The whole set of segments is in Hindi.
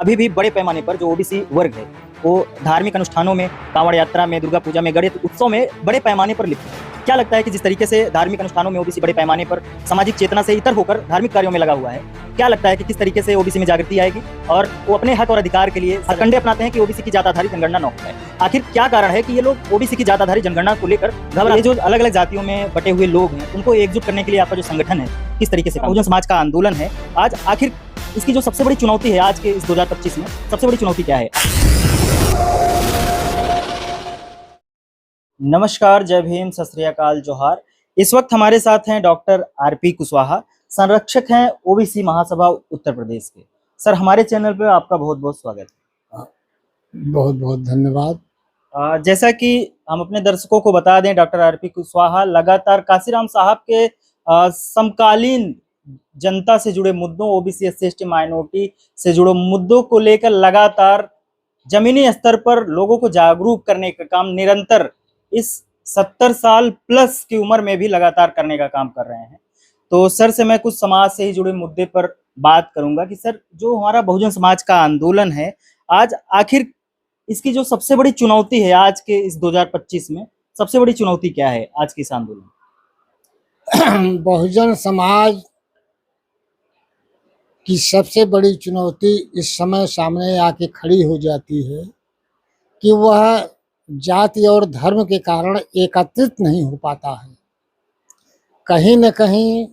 अभी भी बड़े पैमाने पर जो ओबीसी वर्ग है वो धार्मिक अनुष्ठानों में, कांवड़ यात्रा में, दुर्गा पूजा में, गणेश उत्सव में बड़े पैमाने पर लिप्त है। क्या लगता है कि जिस तरीके से धार्मिक अनुष्ठानों में ओबीसी बड़े पैमाने पर सामाजिक चेतना से इतर होकर धार्मिक कार्यों में लगा हुआ है, क्या लगता है कि किस तरीके से ओबीसी में जागृति आएगी और वो अपने हक और अधिकार के लिए हथकंडे अपनाते हैं कि ओबीसी की जात आधारित जनगणना न हो जाए? आखिर क्या कारण है कि ये लोग ओबीसी की जात आधारित जनगणना को लेकर घबरा? ये जो अलग अलग जातियों में बटे हुए लोग हैं उनको एकजुट करने के लिए आपका जो संगठन है किस तरीके से बहुजन समाज का आंदोलन है, आज आखिर इसकी जो सबसे बड़ी चुनौती है आज के इस 2025 में सबसे बड़ी चुनौती क्या है? नमस्कार, जय भीम, सत श्री अकाल, जोहार। इस वक्त हमारे साथ हैं डॉक्टर आरपी कुशवाहा, संरक्षक हैं ओबीसी महासभा उत्तर प्रदेश के। सर, हमारे चैनल पर आपका बहुत बहुत स्वागत है। बहुत बहुत धन्यवाद। जैसा कि हम अपने दर्शकों को बता दें, डॉक्टर आरपी कुशवाहा लगातार काशीराम साहब के समकालीन जनता से जुड़े मुद्दों, ओबीसी एससी एसटी माइनॉरिटी से जुड़े मुद्दों को लेकर लगातार जमीनी स्तर पर लोगों को जागरूक करने का काम निरंतर इस 70 साल प्लस की उम्र में भी लगातार करने का काम कर रहे हैं। तो सर से मैं कुछ समाज से ही जुड़े मुद्दे पर बात करूंगा कि सर, जो हमारा बहुजन समाज का आंदोलन है, आज आखिर इसकी जो सबसे बड़ी चुनौती है आज के इस 2025 में, सबसे बड़ी चुनौती क्या है आज के इस आंदोलन? बहुजन समाज की सबसे बड़ी चुनौती इस समय सामने आके खड़ी हो जाती है कि वह जाति और धर्म के कारण एकत्रित नहीं हो पाता है। कहीं न कहीं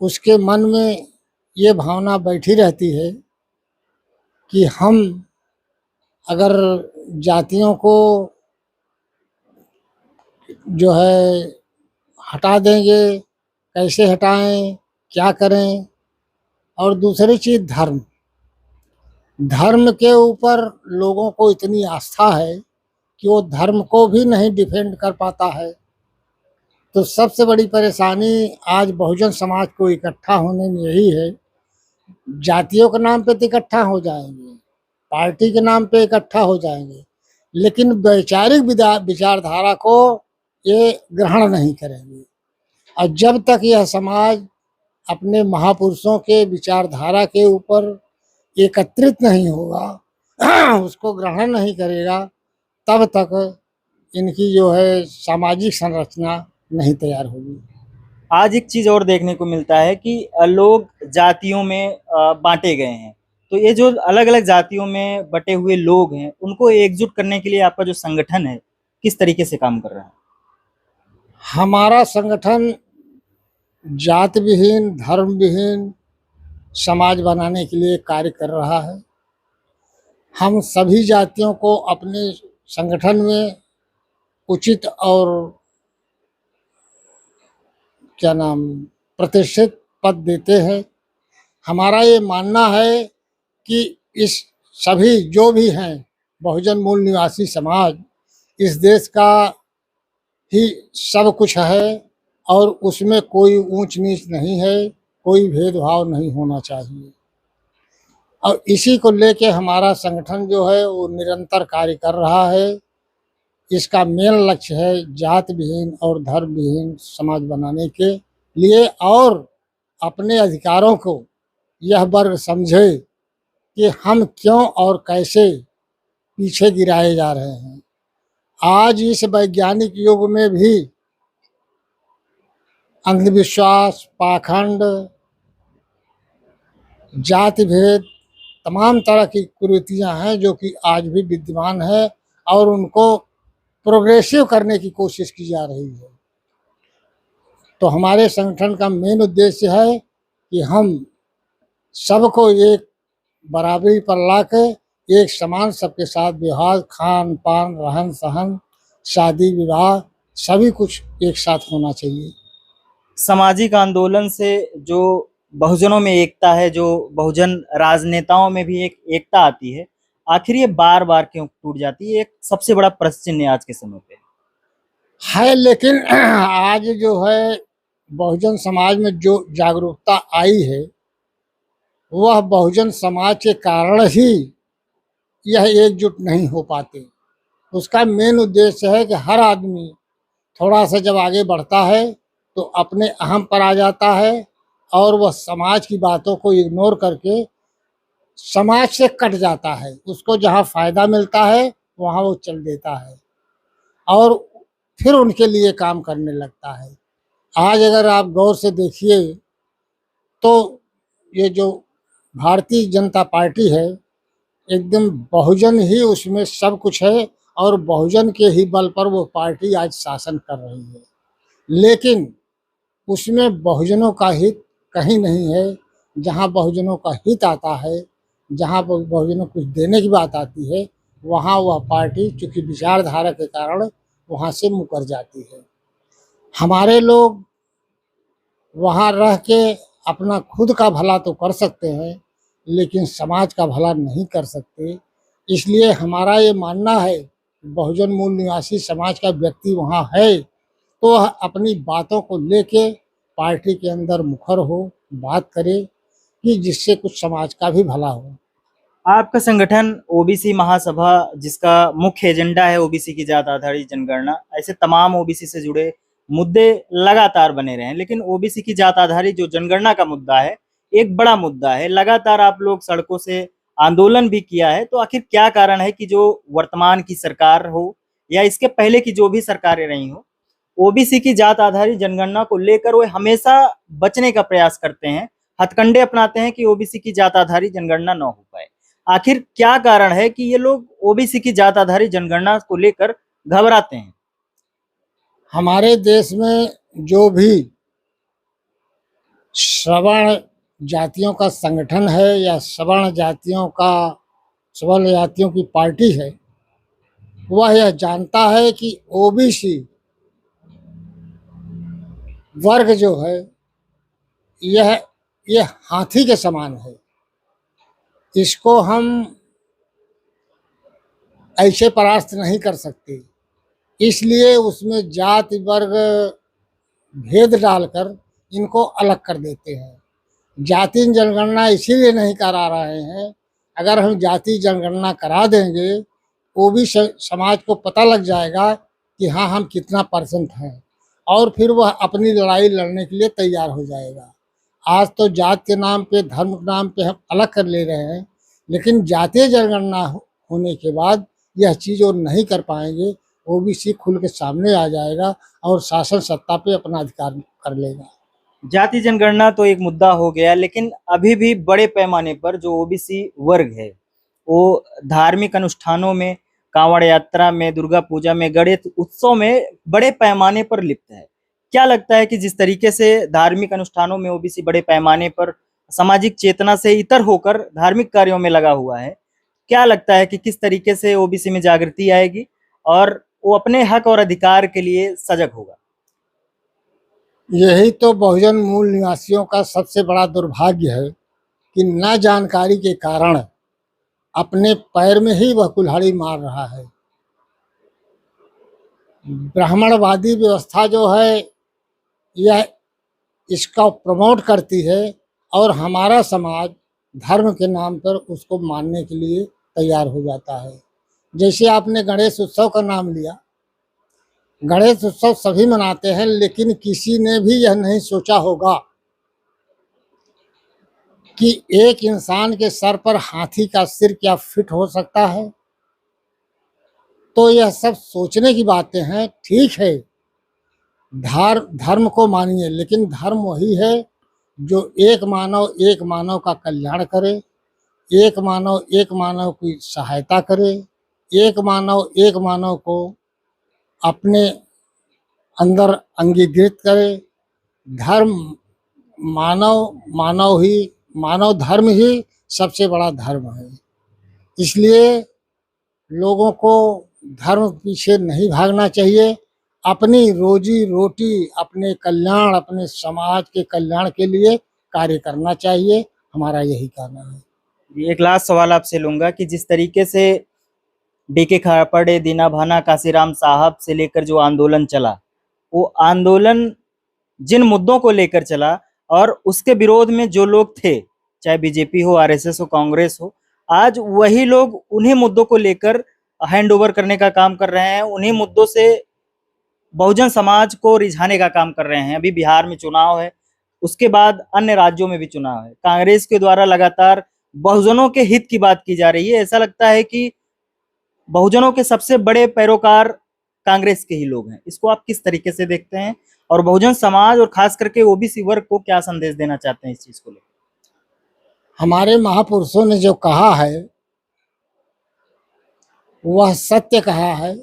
उसके मन में ये भावना बैठी रहती है कि हम अगर जातियों को जो है हटा देंगे, कैसे हटाएं, क्या करें। और दूसरी चीज़ धर्म के ऊपर लोगों को इतनी आस्था है कि वो धर्म को भी नहीं डिफेंड कर पाता है। तो सबसे बड़ी परेशानी आज बहुजन समाज को इकट्ठा होने में यही है। जातियों के नाम पे तो इकट्ठा हो जाएंगे, पार्टी के नाम पे इकट्ठा हो जाएंगे, लेकिन वैचारिक विचारधारा को ये ग्रहण नहीं करेंगे। और जब तक यह समाज अपने महापुरुषों के विचारधारा के ऊपर एकत्रित नहीं होगा, उसको ग्रहण नहीं करेगा, तब तक इनकी जो है सामाजिक संरचना नहीं तैयार होगी। आज एक चीज और देखने को मिलता है कि लोग जातियों में बांटे गए हैं। तो ये जो अलग अलग जातियों में बटे हुए लोग हैं उनको एकजुट करने के लिए आपका जो संगठन है किस तरीके से काम कर रहा है? हमारा संगठन जात विहीन, धर्म विहीन समाज बनाने के लिए कार्य कर रहा है। हम सभी जातियों को अपने संगठन में उचित और प्रतिष्ठित पद देते हैं। हमारा ये मानना है कि इस सभी जो भी हैं बहुजन मूल निवासी समाज इस देश का ही सब कुछ है और उसमें कोई ऊंच नीच नहीं है, कोई भेदभाव नहीं होना चाहिए। और इसी को लेके हमारा संगठन जो है वो निरंतर कार्य कर रहा है। इसका मेन लक्ष्य है जात विहीन और धर्म विहीन समाज बनाने के लिए, और अपने अधिकारों को यह वर्ग समझे कि हम क्यों और कैसे पीछे गिराए जा रहे हैं। आज इस वैज्ञानिक युग में भी अंधविश्वास, पाखंड, जाति भेद, तमाम तरह की कुरीतियां हैं जो कि आज भी विद्यमान है और उनको प्रोग्रेसिव करने की कोशिश की जा रही है। तो हमारे संगठन का मेन उद्देश्य है कि हम सबको एक बराबरी पर लाके एक समान सबके साथ व्यवहार, खान पान, रहन सहन, शादी विवाह सभी कुछ एक साथ होना चाहिए। सामाजिक आंदोलन से जो बहुजनों में एकता है, जो बहुजन राजनेताओं में भी एक एकता आती है, आखिर ये बार बार क्यों टूट जाती है? एक सबसे बड़ा प्रश्न चिन्ह आज के समय पे है। लेकिन आज जो है बहुजन समाज में जो जागरूकता आई है वह बहुजन समाज के कारण ही यह एकजुट नहीं हो पाते। उसका मेन उद्देश्य है कि हर आदमी थोड़ा सा जब आगे बढ़ता है तो अपने अहम पर आ जाता है और वह समाज की बातों को इग्नोर करके समाज से कट जाता है, उसको जहाँ फायदा मिलता है वहाँ वो चल देता है और फिर उनके लिए काम करने लगता है। आज अगर आप गौर से देखिए तो ये जो भारतीय जनता पार्टी है, एकदम बहुजन ही उसमें सब कुछ है और बहुजन के ही बल पर वो पार्टी आज शासन कर रही है। लेकिन उसमें बहुजनों का हित कहीं नहीं है। जहाँ बहुजनों का हित आता है, जहाँ बहुजनों को कुछ देने की बात आती है, वहाँ वह पार्टी चूंकि विचारधारा के कारण वहाँ से मुकर जाती है। हमारे लोग वहाँ रह के अपना खुद का भला तो कर सकते हैं, लेकिन समाज का भला नहीं कर सकते। इसलिए हमारा ये मानना है, बहुजन मूल निवासी समाज का व्यक्ति वहाँ है तो वह अपनी बातों को लेके पार्टी के अंदर मुखर हो, बात करे कि जिससे कुछ समाज का भी भला हो। आपका संगठन ओबीसी महासभा, जिसका मुख्य एजेंडा है ओबीसी की जात आधारित जनगणना, ऐसे तमाम ओबीसी से जुड़े मुद्दे लगातार बने रहे हैं, लेकिन ओबीसी की जात आधारित जो जनगणना का मुद्दा है एक बड़ा मुद्दा है। लगातार आप लोग सड़कों से आंदोलन भी किया है, तो आखिर क्या कारण है कि जो वर्तमान की सरकार हो या इसके पहले की जो भी सरकारें रही हो, ओबीसी की जात आधारित जनगणना को लेकर वो हमेशा बचने का प्रयास करते हैं, हथकंडे अपनाते हैं कि ओबीसी की जात आधारित जनगणना न हो पाए। आखिर क्या कारण है कि ये लोग ओबीसी की जात आधारित जनगणना को लेकर घबराते हैं? हमारे देश में जो भी श्रवण जातियों का संगठन है या सवर्ण जातियों की पार्टी है, वह यह जानता है कि ओबीसी वर्ग जो है यह हाथी के समान है। इसको हम ऐसे परास्त नहीं कर सकते। इसलिए उसमें जाति वर्ग भेद डालकर इनको अलग कर देते हैं। जाति जनगणना इसीलिए नहीं करा रहे हैं, अगर हम जाति जनगणना करा देंगे वो भी समाज को पता लग जाएगा कि हाँ हम कितना परसेंट हैं और फिर वह अपनी लड़ाई लड़ने के लिए तैयार हो जाएगा। आज तो जात के नाम पे, धर्म के नाम पे हम अलग कर ले रहे हैं, लेकिन जातीय जनगणना होने के बाद यह चीज़ और नहीं कर पाएंगे। ओबीसी खुल के सामने आ जाएगा और शासन सत्ता पे अपना अधिकार कर लेगा। जाति जनगणना तो एक मुद्दा हो गया, लेकिन अभी भी बड़े पैमाने पर जो ओबीसी वर्ग है वो धार्मिक अनुष्ठानों में, कांवड़ यात्रा में, दुर्गा पूजा में, गणेश उत्सव में बड़े पैमाने पर लिप्त है। क्या लगता है कि जिस तरीके से धार्मिक अनुष्ठानों में ओबीसी बड़े पैमाने पर सामाजिक चेतना से इतर होकर धार्मिक कार्यों में लगा हुआ है, क्या लगता है कि किस तरीके से ओबीसी में जागृति आएगी और वो अपने हक और अधिकार के लिए सजग होगा? यही तो बहुजन मूल निवासियों का सबसे बड़ा दुर्भाग्य है कि न जानकारी के कारण अपने पैर में ही वह कुल्हाड़ी मार रहा है। ब्राह्मणवादी व्यवस्था जो है यह इसका प्रमोट करती है और हमारा समाज धर्म के नाम पर उसको मानने के लिए तैयार हो जाता है। जैसे आपने गणेश उत्सव का नाम लिया, गणेश उत्सव सभी मनाते हैं, लेकिन किसी ने भी यह नहीं सोचा होगा कि एक इंसान के सर पर हाथी का सिर क्या फिट हो सकता है। तो यह सब सोचने की बातें हैं। ठीक है, धर्म को मानिए, लेकिन धर्म वही है जो एक मानव का कल्याण करे, एक मानव की सहायता करे, एक मानव को अपने अंदर अंगीकृत करे। धर्म मानव धर्म ही सबसे बड़ा धर्म है। इसलिए लोगों को धर्म पीछे नहीं भागना चाहिए। अपनी रोजी रोटी, अपने कल्याण, अपने समाज के कल्याण के लिए कार्य करना चाहिए। हमारा यही कहना है। एक लास्ट सवाल आपसे लूंगा कि जिस तरीके से डीके खापड़े, दीना भाना, काशीराम साहब से लेकर जो आंदोलन चला, वो आंदोलन जिन मुद्दों को लेकर चला और उसके विरोध में जो लोग थे, चाहे बीजेपी हो, आरएसएस हो, कांग्रेस हो, आज वही लोग उन्हीं मुद्दों को लेकर हैंड ओवर करने का काम कर रहे हैं, उन्हीं मुद्दों से बहुजन समाज को रिझाने का काम कर रहे हैं। अभी बिहार में चुनाव है, उसके बाद अन्य राज्यों में भी चुनाव है। कांग्रेस के द्वारा लगातार बहुजनों के हित की बात की जा रही है। ऐसा लगता है कि बहुजनों के सबसे बड़े पैरोकार कांग्रेस के ही लोग हैं। इसको आप किस तरीके से देखते हैं और बहुजन समाज और खास करके ओबीसी वर्ग को क्या संदेश देना चाहते हैं इस चीज को लेकर? हमारे महापुरुषों ने जो कहा है वह सत्य कहा है,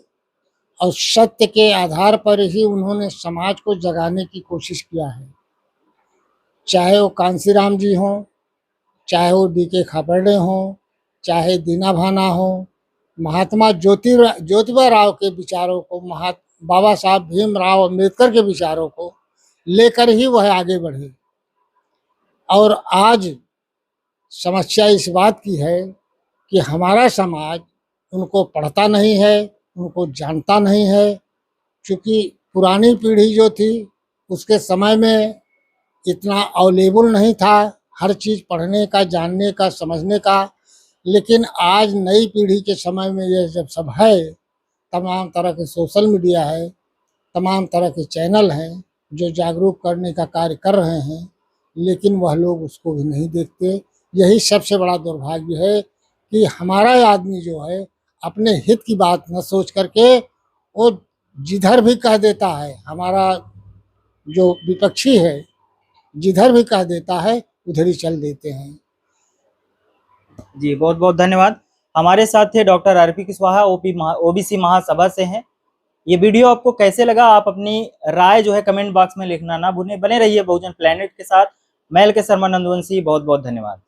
और सत्य के आधार पर ही उन्होंने समाज को जगाने की कोशिश किया है। चाहे वो कांसीराम जी हों, चाहे वो डीके खापर्डे हों, चाहे दीना भाना हो, महात्मा ज्योतिबा राव के विचारों को, बाबा साहब भीमराव अम्बेडकर के विचारों को लेकर ही वह आगे बढ़े। और आज समस्या इस बात की है कि हमारा समाज उनको पढ़ता नहीं है, उनको जानता नहीं है, क्योंकि पुरानी पीढ़ी जो थी उसके समय में इतना अवेलेबल नहीं था हर चीज़ पढ़ने का, जानने का, समझने का। लेकिन आज नई पीढ़ी के समय में यह जब सब है, तमाम तरह के सोशल मीडिया है, तमाम तरह के चैनल हैं जो जागरूक करने का कार्य कर रहे हैं, लेकिन वह लोग उसको भी नहीं देखते। यही सबसे बड़ा दुर्भाग्य है कि हमारा आदमी जो है अपने हित की बात न सोच करके वो जिधर भी कह देता है, हमारा जो विपक्षी है जिधर भी कह देता है उधर ही चल देते हैं। जी, बहुत बहुत धन्यवाद। हमारे साथ थे डॉक्टर आरपी कुशवाहा, ओबीसी महासभा से हैं। ये वीडियो आपको कैसे लगा, आप अपनी राय जो है कमेंट बॉक्स में लिखना ना भूलें। बने रहिए बहुजन प्लेनेट के साथ। मैं एल के शर्मा नंदवंशी, बहुत बहुत धन्यवाद।